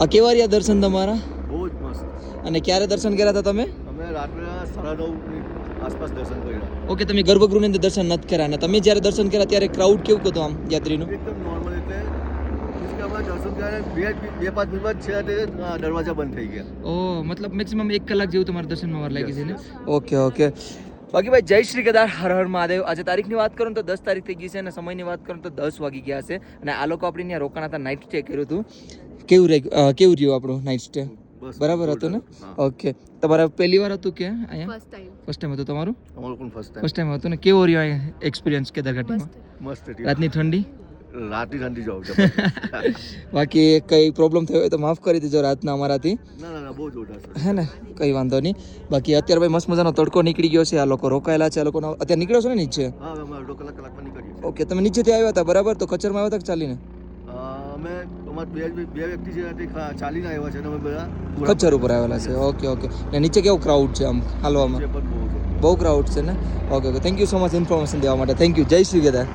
આ કેવા રહ્યા દર્શન તમારા? બહુ જ મસ્ત. અને ક્યારે દર્શન કર્યા હતા તમે? અમે રાત્રે 9:30 આસપાસ દર્શન કર્યા. ઓકે, તમે ગર્ભગૃહની અંદર દર્શન નથી કર્યા અને તમે જ્યારે દર્શન કર્યા ત્યારે ક્રાઉડ કેવું હતું આમ યાત્રીનું? એકદમ નોર્મલ, એટલે અમે દર્શન કર્યા 2-5 મિનિટમાં છે તે દરવાજા બંધ થઈ ગયા. ઓહ, મતલબ મેક્સિમમ 1 કલાક જેવું તમારા દર્શનમાં વાર લાગી છે ને? Okay okay. બાકી ભાઈ જય શ્રી કેદાર, હર હર મહાદેવ. આજે તારીખની વાત કરું તો 10 તારીખ થઈ ગઈ છે અને સમયની વાત કરું તો 10 વાગી ગયા છે અને આ લોકો આપણે ત્યાં રોકાણા હતા, નાઇટ સ્ટે કર્યું હતું. કેવું રહ્યું આપણું નાઇટ સ્ટે? બરાબર હતું ને? ઓકે. તમારા પહેલી વાર હતું કે અહીંયા? ફર્સ્ટ ટાઈમ હતું તમારું? અમારું પણ ફર્સ્ટ ફર્સ્ટ ટાઈમ હતું ને? કેવો રહ્યો એક્સપિરિયન્સ કેદારઘાટીમાં? મસ્ત હતી. રાતની ઠંડી? રાતની ઠંડી જાવ છે. બાકી કઈ પ્રોબ્લેમ થયો હોય તો માફ કરી દેજો રાતના અમારાથી. ના બહુ જોરદાર છે. હે ને, કઈ વાંધો નહીં. બાકી અત્યારે ભાઈ મસ્ત મજાનો તડકો નીકળી ગયો છે. આ લોકો રોકાયેલા છે. આ લોકોનો અત્યારે નીકળ્યો છે ને નીચે? હા, અમે અડધો કલાકમાં નીકળીએ. ઓકે, તમે નીચેથી આવ્યા હતા બરાબર? તો કચરમાં આવ્યા હતા કે ચાલીને? અમે અમારા બે વ્યક્તિ છે તે ચાલીને આવ્યા છે અને અમે બધા ખચ્ચર ઉપર આવેલા છે. Okay okay. ને નીચે કેવો ક્રાઉડ છે આમ હાલવામાં? બહુ બહુ ક્રાઉડ છે ને? Okay okay. Thank you so much information દેવા માટે. Thank you. જય શ્રી કેદાર.